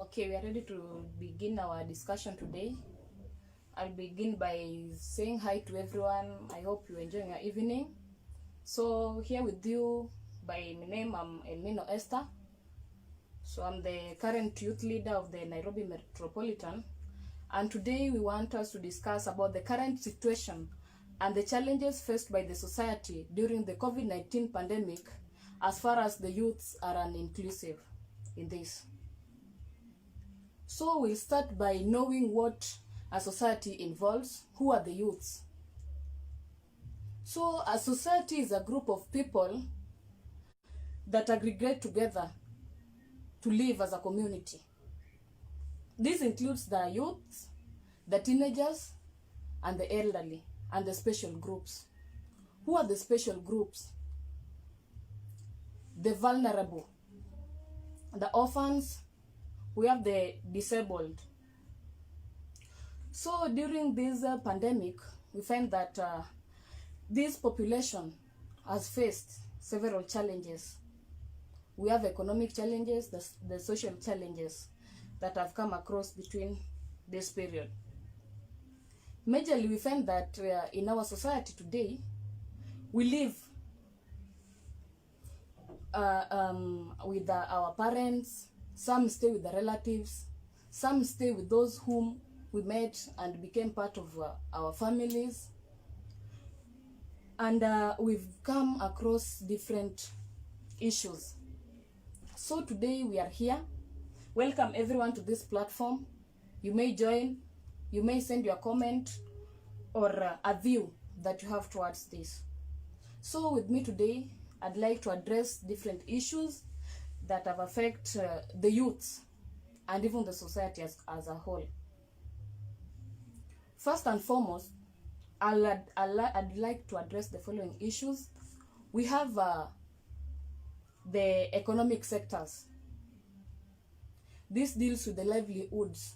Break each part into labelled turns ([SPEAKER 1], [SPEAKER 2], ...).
[SPEAKER 1] Okay, we are ready to begin our discussion today. I'll begin by saying hi to everyone. I hope you're enjoying your evening. So here with you by my name, I'm Elnino Esther. So I'm the current youth leader of the Nairobi Metropolitan. And today we want us to discuss about the current situation and the challenges faced by the society during the COVID-19 pandemic as far as the youths are uninclusive in this. So we'll start by knowing what a society involves. Who are the youths? So a society is a group of people that aggregate together to live as a community. This includes the youth, the teenagers, and the elderly, and the special groups. Who are the special groups? The vulnerable, the orphans, we have the disabled. So during this pandemic, we find that this population has faced several challenges. We have economic challenges, the social challenges that have come across between this period. Majorly, we find that in our society today, we live with our parents. Some stay with the relatives, some stay with those whom we met and became part of our families. And we've come across different issues. So today we are here. Welcome everyone to this platform. You may join, you may send your comment or a view that you have towards this. So with me today, I'd like to address different issues that have affected the youth and even the society as a whole. First and foremost, I'd like to address the following issues. We have the economic sectors. This deals with the livelihoods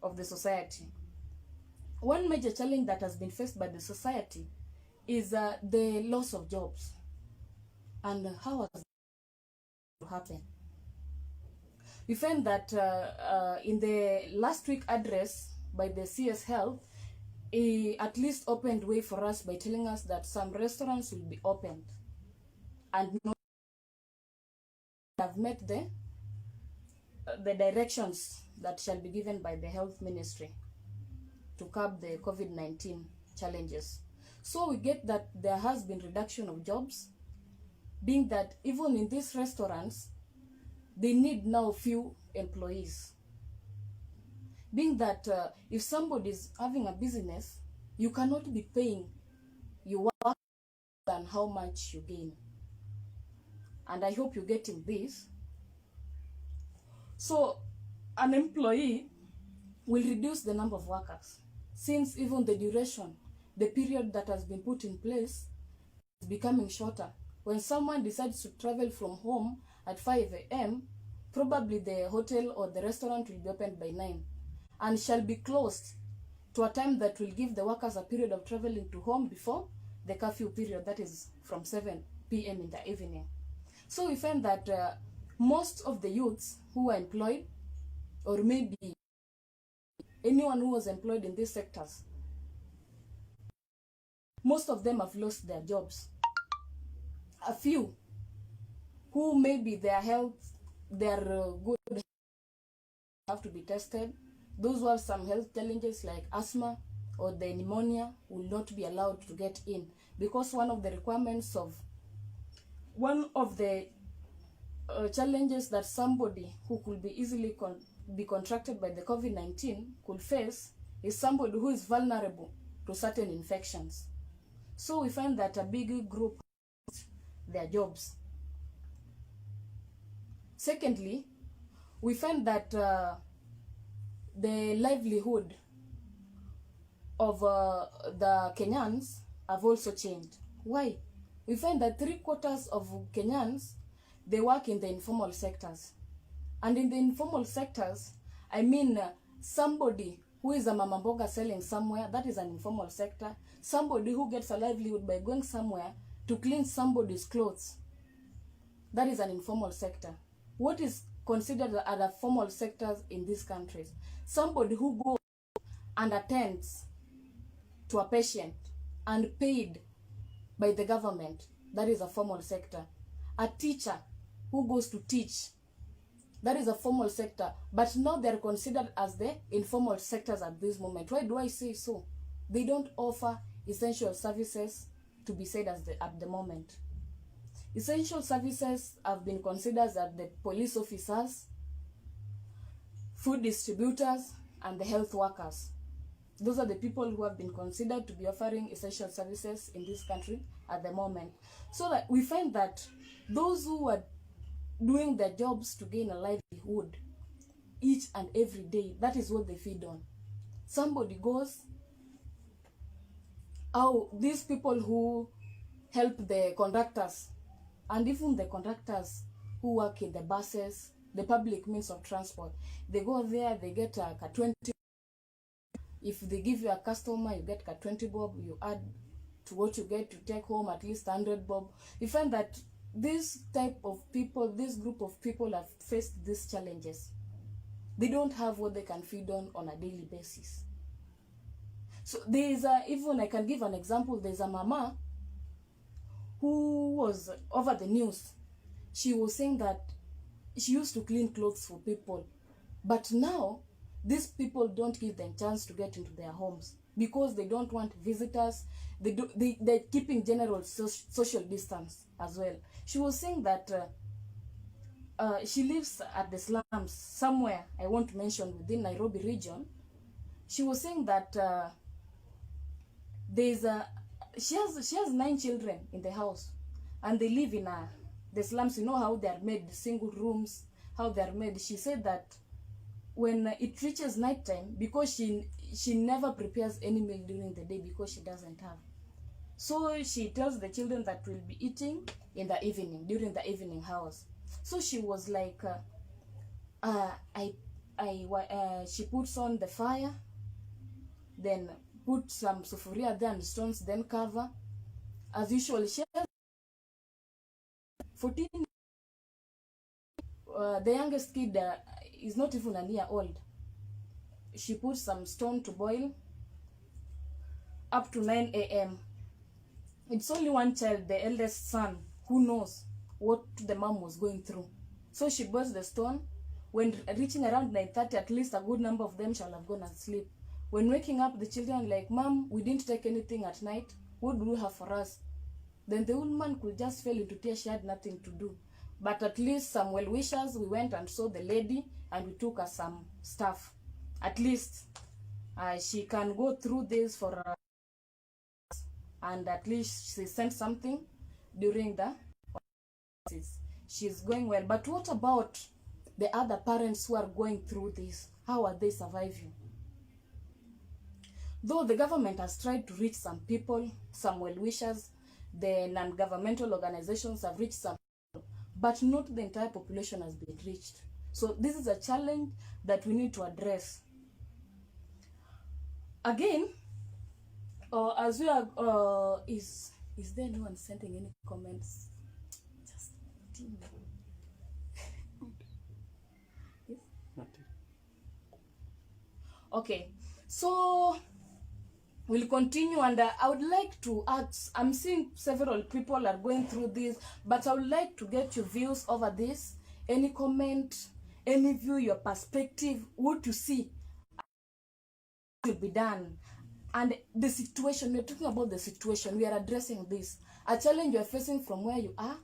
[SPEAKER 1] of the society. One major challenge that has been faced by the society is the loss of jobs. And how has to happen? We find that in the last week address by the CS Health, he at least opened way for us by telling us that some restaurants will be opened and not have met the directions that shall be given by the health ministry to curb the COVID-19 challenges. So we get that there has been reduction of jobs, being that even in these restaurants, they need now few employees. Being that if somebody is having a business, you cannot be paying your work than how much you gain. And I hope you're getting this. So an employee will reduce the number of workers, since even the duration, the period that has been put in place is becoming shorter. When someone decides to travel from home at 5 a.m., probably the hotel or the restaurant will be opened by 9 and shall be closed to a time that will give the workers a period of traveling to home before the curfew period, that is from 7 p.m. in the evening. So we find that most of the youths who are employed, or maybe anyone who was employed in these sectors, most of them have lost their jobs. A few who maybe their health, their good have to be tested. Those who have some health challenges like asthma or the pneumonia will not be allowed to get in, because one of the requirements of one of the challenges that somebody who could be easily be contracted by the COVID-19 could face is somebody who is vulnerable to certain infections. So we find that a big group lost their jobs. Secondly, we find that the livelihood of the Kenyans have also changed. Why? We find that 3/4 of Kenyans, they work in the informal sectors. And in the informal sectors, I mean somebody who is a mama mboga selling somewhere, that is an informal sector. Somebody who gets a livelihood by going somewhere to clean somebody's clothes, that is an informal sector. What is considered as the formal sectors in these countries. Somebody who goes and attends to a patient and paid by the government, that is a formal sector. A teacher who goes to teach, that is a formal sector. But now they're considered as the informal sectors at this moment. Why do I say so? They don't offer essential services to be said as at the moment. Essential services have been considered as the police officers, food distributors, and the health workers. Those are the people who have been considered to be offering essential services in this country at the moment. So that we find that those who are doing their jobs to gain a livelihood each and every day, that is what they feed on. Somebody goes, these people who help the conductors, and even the conductors who work in the buses, the public means of transport, they go there, they get a 20. If they give you a customer, you get a 20 bob, you add to what you get to take home at least 100 bob. You find that this type of people, this group of people have faced these challenges. They don't have what they can feed on a daily basis. So there is even I can give an example. There's a mama who was over the news. She was saying that she used to clean clothes for people, but now these people don't give them chance to get into their homes because they don't want visitors. They're keeping general social distance as well. She was saying that she lives at the slums somewhere, I won't mention, within Nairobi region. She was saying that she has 9 children in the house, and they live in the slums. You know how they are made, single rooms, how they are made. She said that when it reaches night time, because she never prepares any meal during the day because she doesn't have, so she tells the children that we'll be eating in the evening, during the evening hours. So she was like, she puts on the fire, then put some sufuria there and stones, then cover. As usual, she has 14. The youngest kid is not even a year old. She puts some stone to boil up to 9 a.m. It's only one child, the eldest son, who knows what the mom was going through. So she boils the stone. When reaching around 9:30, at least a good number of them shall have gone and sleep. When waking up, the children like, "Mom, we didn't take anything at night. What do you have for us?" Then the woman could just fell into tears. She had nothing to do. But at least some well-wishers, we went and saw the lady and we took her some stuff. At least she can go through this for and at least she sent something during the she's going well. But what about the other parents who are going through this? How are they surviving? Though the government has tried to reach some people, some well-wishers, the non-governmental organizations have reached some people, but not the entire population has been reached. So this is a challenge that we need to address. Again, as we are, is there no one sending any comments? Just yes? Okay, so we'll continue, and I would like to ask, I'm seeing several people are going through this, but I would like to get your views over this. Any comment, any view, your perspective, what you see will be done. And the situation, we're talking about the situation, we are addressing this. A challenge you're facing from where you are,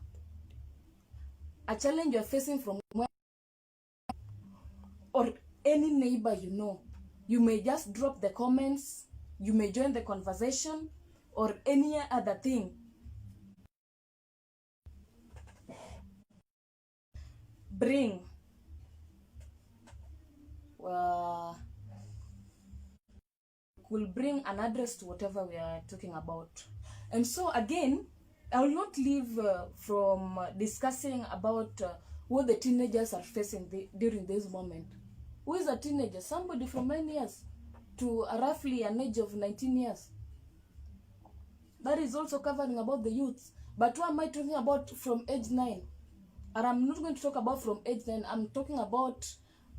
[SPEAKER 1] a challenge you're facing from where, or any neighbor you know. You may just drop the comments, you may join the conversation, or any other thing. Bring will bring an address to whatever we are talking about. And so again, I will not leave from discussing about what the teenagers are facing during this moment. Who is a teenager? Somebody from 9 years to roughly an age of 19 years. That is also covering about the youths. But what am I talking about from age 9 And I'm not going to talk about from age 10. I'm talking about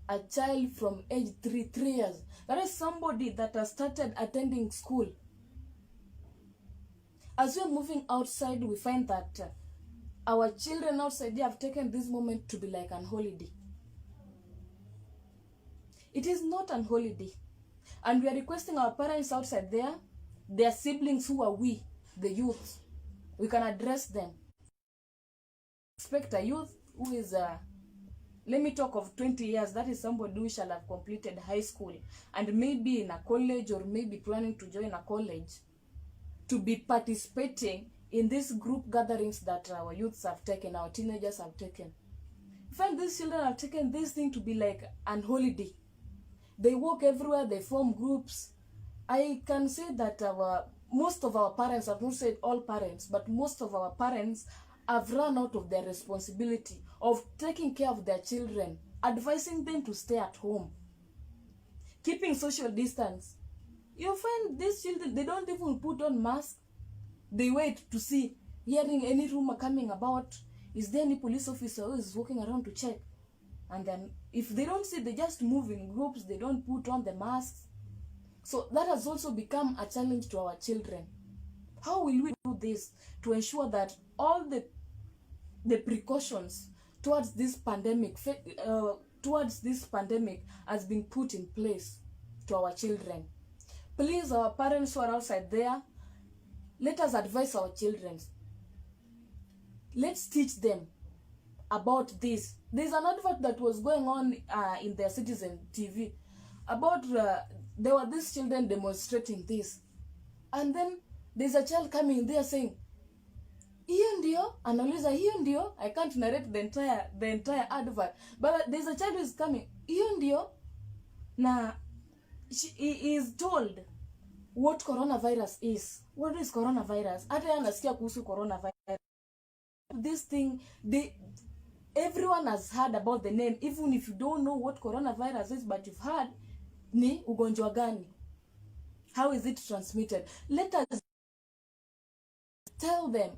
[SPEAKER 1] a child from age 3 years. That is somebody that has started attending school. As we are moving outside, we find that our children outside, they have taken this moment to be like an holiday. It is not an holiday. And we are requesting our parents outside there, their siblings who are we, the youth, we can address them. Expect a youth who is, let me talk of 20 years, that is somebody who shall have completed high school and maybe in a college or maybe planning to join a college, to be participating in these group gatherings that our youths have taken, our teenagers have taken. In fact, these children have taken this thing to be like an holiday. They walk everywhere, they form groups. I can say that most of our parents, I've not said all parents, but most of our parents have run out of their responsibility of taking care of their children, advising them to stay at home, keeping social distance. You find these children, they don't even put on masks. They wait to see, hearing any rumor coming about, is there any police officer who is walking around to check? And then if they don't see, they just move in groups, they don't put on the masks. So that has also become a challenge to our children. How will we do this to ensure that all the precautions towards this pandemic has been put in place to our children? Please, our parents who are outside there, let us advise our children. Let's teach them about this. There's an advert that was going on in their Citizen TV about there were these children demonstrating this, and then there's a child coming there saying, hiyo ndio, anauliza hiyo ndio. I can't narrate the entire advert, but there's a child who is coming, hiyo ndio, na he is told what coronavirus is. What is coronavirus? Hata anasikia kuhusu coronavirus. This thing, everyone has heard about the name, even if you don't know what coronavirus is, but you've heard ni ugonjwa gani. How is it transmitted? Let us tell them,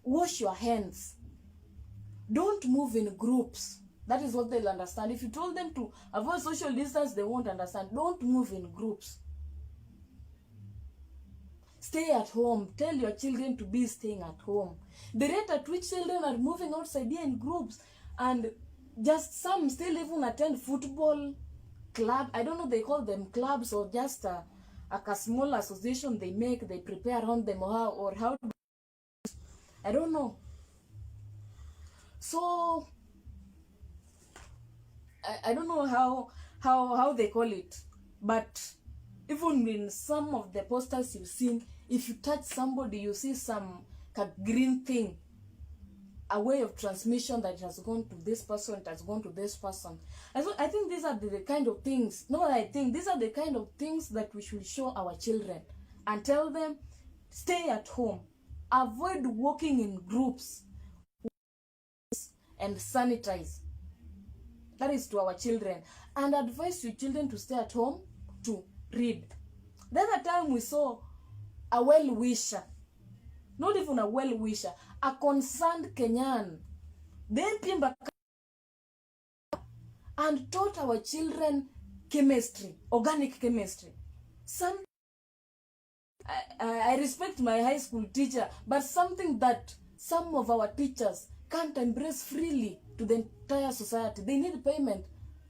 [SPEAKER 1] wash your hands. Don't move in groups. That is what they'll understand. If you told them to avoid social distance, they won't understand. Don't move in groups. Stay at home. Tell your children to be staying at home. The rate at which children are moving outside here in groups, and just some still even attend football club. I don't know, they call them clubs or just a small association they prepare around them, or how I don't know. So I don't know how they call it, but even in some of the posters you've seen, if you touch somebody, you see some green thing, a way of transmission that has gone to this person, it has gone to this person. And so I think these are the kind of things, these are the kind of things that we should show our children and tell them, stay at home, avoid walking in groups, and sanitize. That is to our children. And advise your children to stay at home, to read. The other time we saw a well-wisher, not even a well-wisher, a concerned Kenyan, then came back and taught our children chemistry, organic chemistry. I respect my high school teacher, but something that some of our teachers can't embrace freely to the entire society. They need payment,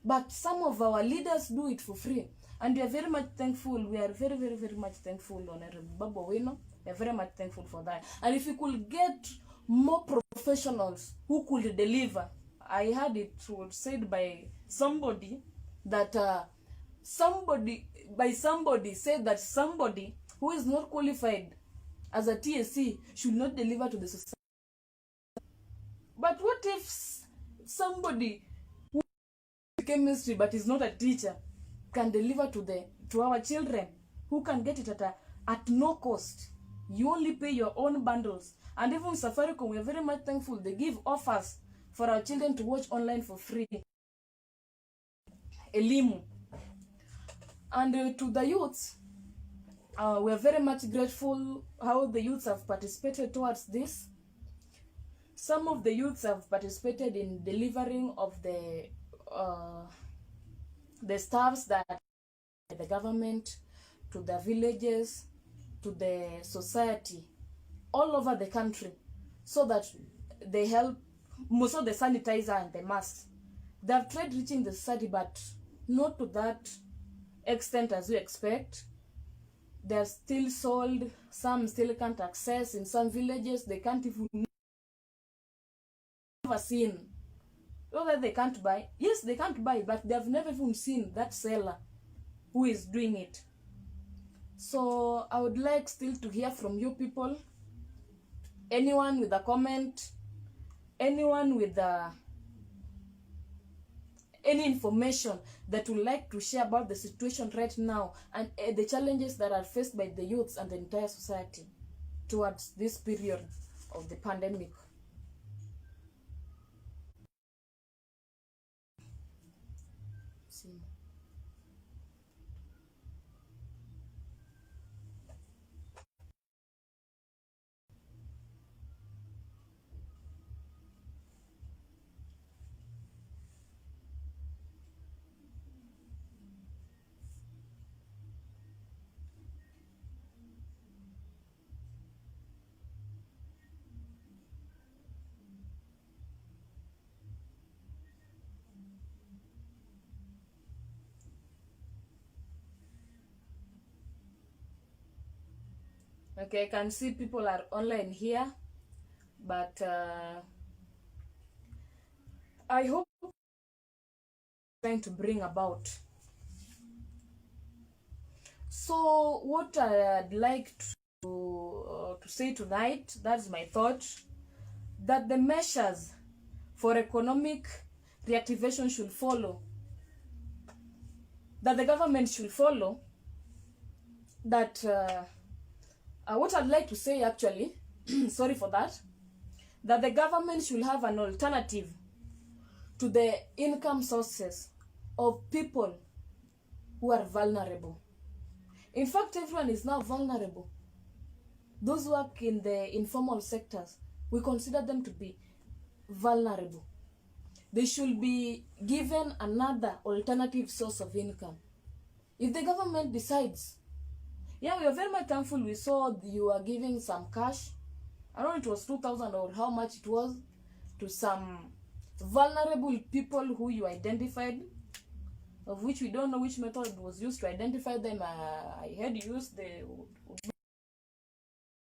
[SPEAKER 1] but some of our leaders do it for free. And we are very much thankful. We are very, very, very much thankful, Honorable Babo Wino. We are very much thankful for that. And if we could get more professionals who could deliver, I heard it was said by somebody that somebody said that somebody who is not qualified as a TSC should not deliver to the society. But what if somebody who is chemistry but is not a teacher can deliver to our children, who can get it at no cost? You only pay your own bundles. And even Safaricom, we are very much thankful. They give offers for our children to watch online for free. Elimu. And to the youths, we are very much grateful how the youths have participated towards this. Some of the youths have participated in delivering of the staffs that the government to the villages, to the society all over the country, so that they help, most of the sanitizer and the masks. They have tried reaching the society, but not to that extent as we expect. They're still sold, some still can't access. In some villages, they can't even never seen. Not that they can't buy. Yes, they can't buy, but they have never even seen that seller who is doing it. So I would like still to hear from you people. Anyone with a comment, anyone with any information that would like to share about the situation right now and the challenges that are faced by the youths and the entire society towards this period of the pandemic. Okay, I can see people are online here, but I hope trying to bring about. So what I'd like to say tonight, that's my thought, that the measures for economic reactivation should follow, that the government should follow, that what I'd like to say actually, sorry for that the government should have an alternative to the income sources of people who are vulnerable. In fact, everyone is now vulnerable. Those who work in the informal sectors, we consider them to be vulnerable. They should be given another alternative source of income. If the government decides, yeah, we are very much thankful. We saw you are giving some cash. I don't know, it was 2,000 or how much it was, to some vulnerable people who you identified, of which we don't know which method was used to identify them. I had used the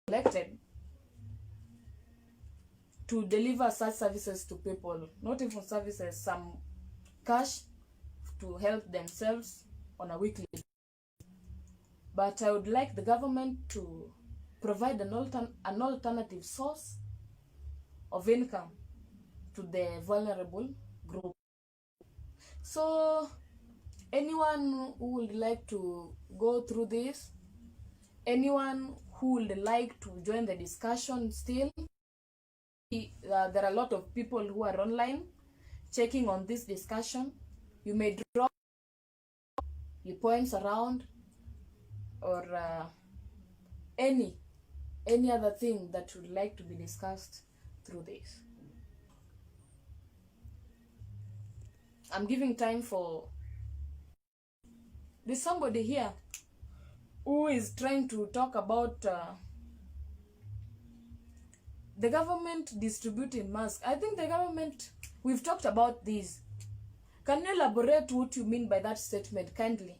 [SPEAKER 1] elected to deliver such services to people, not even services, some cash to help themselves on a weekly. But I would like the government to provide an alternative source of income to the vulnerable group. So anyone who would like to go through this, anyone who would like to join the discussion still, there are a lot of people who are online checking on this discussion. You may drop your points around, or any other thing that would like to be discussed through this. I'm giving time for, there's somebody here who is trying to talk about the government distributing masks. I think the government, we've talked about this. Can you elaborate what you mean by that statement kindly?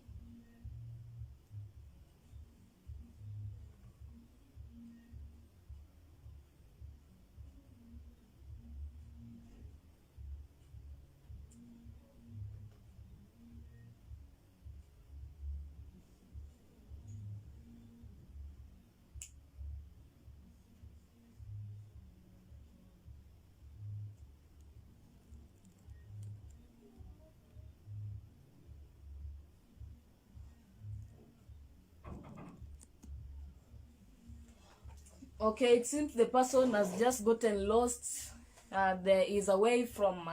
[SPEAKER 1] Okay, it seems the person has just gotten lost. There is away from,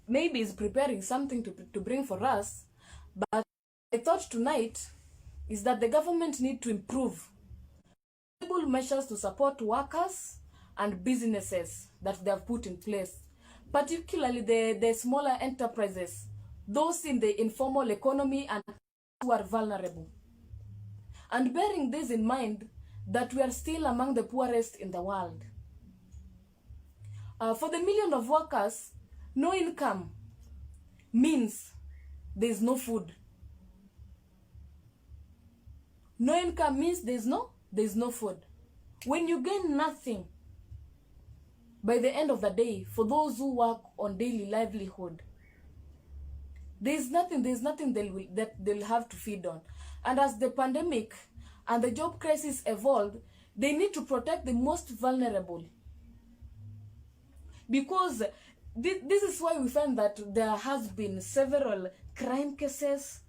[SPEAKER 1] maybe is preparing something to bring for us. But my thought tonight is that the government need to improve measures to support workers and businesses that they have put in place, particularly the smaller enterprises, those in the informal economy and who are vulnerable. And bearing this in mind, that we are still among the poorest in the world. For the million of workers, no income means there is no food. No income means there is no food. When you gain nothing by the end of the day, for those who work on daily livelihood, there is nothing that they'll have to feed on. And as the pandemic and the job crisis evolve, they need to protect the most vulnerable. Because this is why we find that there has been several crime cases.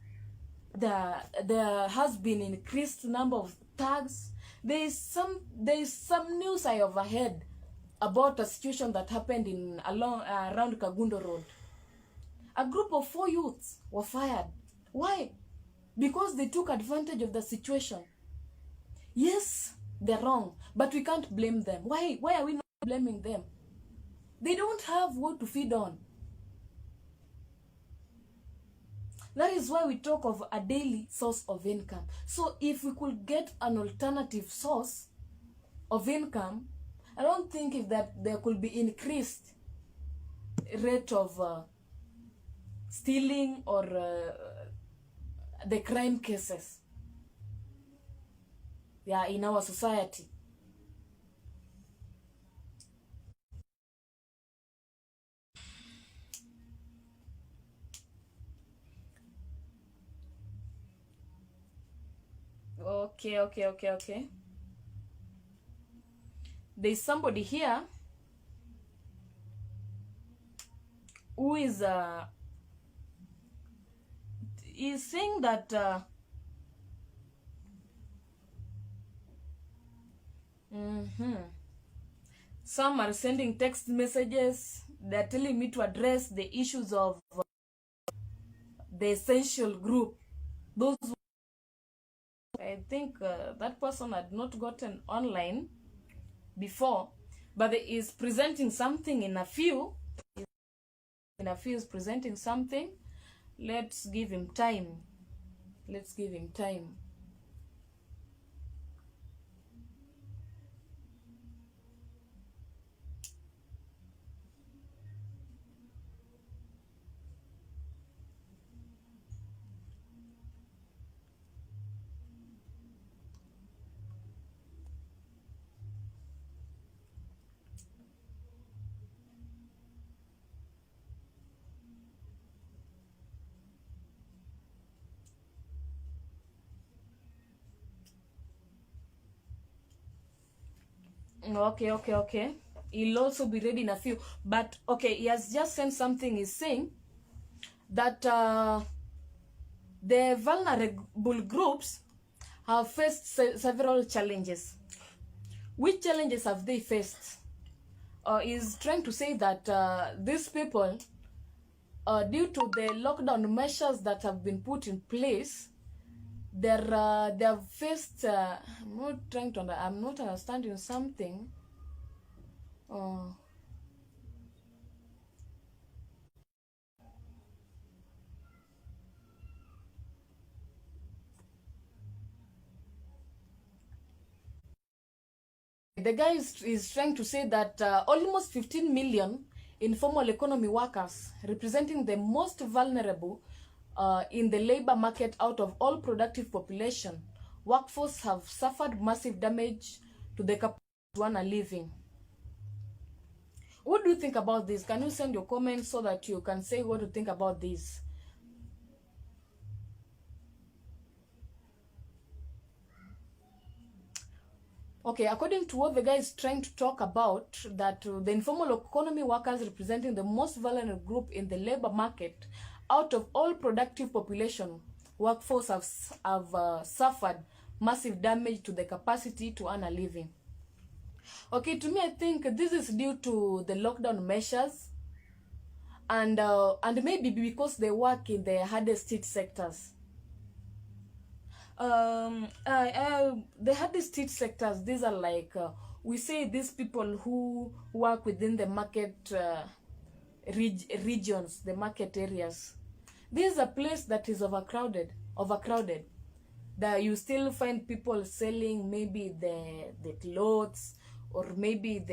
[SPEAKER 1] There has been increased number of thugs. There is some news I overheard about a situation that happened around Kagundo Road. A group of 4 youths were fired. Why? Because they took advantage of the situation. Yes, they're wrong, but we can't blame them. Why are we not blaming them? They don't have what to feed on. That is why we talk of a daily source of income. So if we could get an alternative source of income, I don't think if that there could be increased rate of stealing or the crime cases, yeah, in our society. Okay. There's somebody here who is saying that some are sending text messages. They're telling me to address the issues of the essential group. Those, I think that person had not gotten online before, but is presenting something in a few. Is presenting something. Let's give him time. Okay. He'll also be ready in a few. But okay, he has just sent something. He's saying that the vulnerable groups have faced several challenges. Which challenges have they faced? He's trying to say that these people, due to the lockdown measures that have been put in place, they have faced. I'm not understanding something. The guy is trying to say that almost 15 million informal economy workers, representing the most vulnerable in the labor market out of all productive population, workforce have suffered massive damage to the capacity to earn a living. What do you think about this? Can you send your comments so that you can say what you think about this? Okay, according to what the guy is trying to talk about, that the informal economy workers representing the most vulnerable group in the labor market out of all productive population, workforce have suffered massive damage to the capacity to earn a living. Okay, to me, I think this is due to the lockdown measures and maybe because they work in the hardest hit sectors. The hardest hit sectors, these are like we say these people who work within the market regions, the market areas, this is a place that is overcrowded. That you still find people selling maybe the clothes, or maybe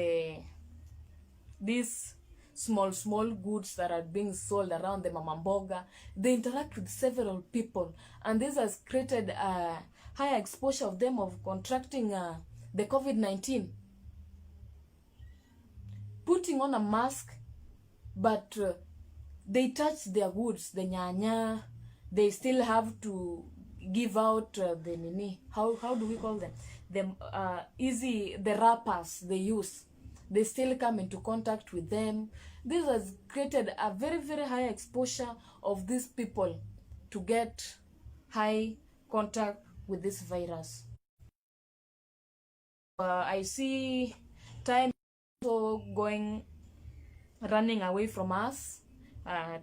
[SPEAKER 1] these small goods that are being sold around the mama mboga. They interact with several people, and this has created a higher exposure of them of contracting the COVID-19. Putting on a mask, but they touch their goods, the nyanya, they still have to give out the nini, how do we call them, the the wrappers they use, they still come into contact with them. This has created a very high exposure of these people to get high contact with this virus. I see time also running away from us.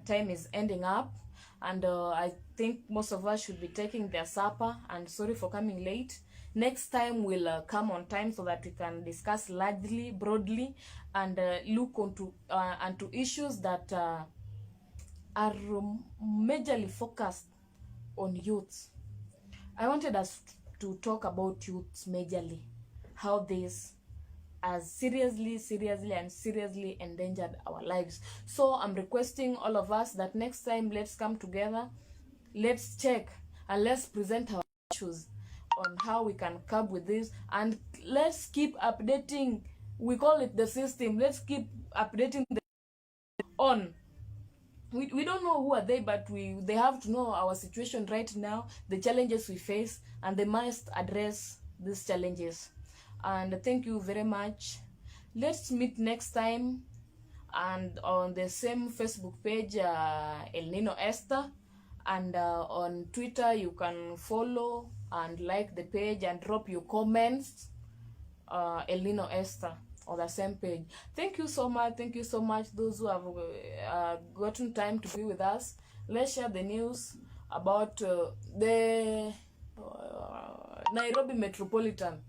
[SPEAKER 1] Time is ending up, and I think most of us should be taking their supper, and sorry for coming late. Next time we'll come on time so that we can discuss largely, broadly, and look onto issues that are majorly focused on youths. I wanted us to talk about youths majorly, how this has seriously endangered our lives. So I'm requesting all of us that next time, let's come together, let's check, and let's present our issues on how we can cope with this, and let's keep updating, we call it the system, let's keep updating on. We don't know who are they, but they have to know our situation right now, the challenges we face, and they must address these challenges. And thank you very much. Let's meet next time, and on the same Facebook page, Elnino Esther, and on Twitter you can follow and like the page and drop your comments, Elnino Esther, on the same page. Thank you so much those who have gotten time to be with us. Let's share the news about the Nairobi Metropolitan,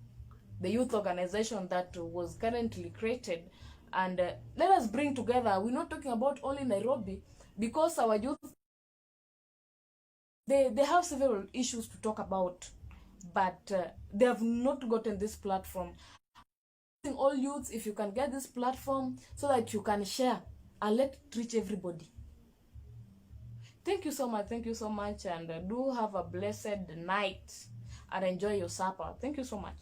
[SPEAKER 1] the youth organization that was currently created, and let us bring together. We're not talking about only Nairobi, because our youth, they have several issues to talk about, but they have not gotten this platform. All youths, if you can get this platform so that you can share and let it reach everybody. Thank you so much, and do have a blessed night and enjoy your supper. Thank you so much.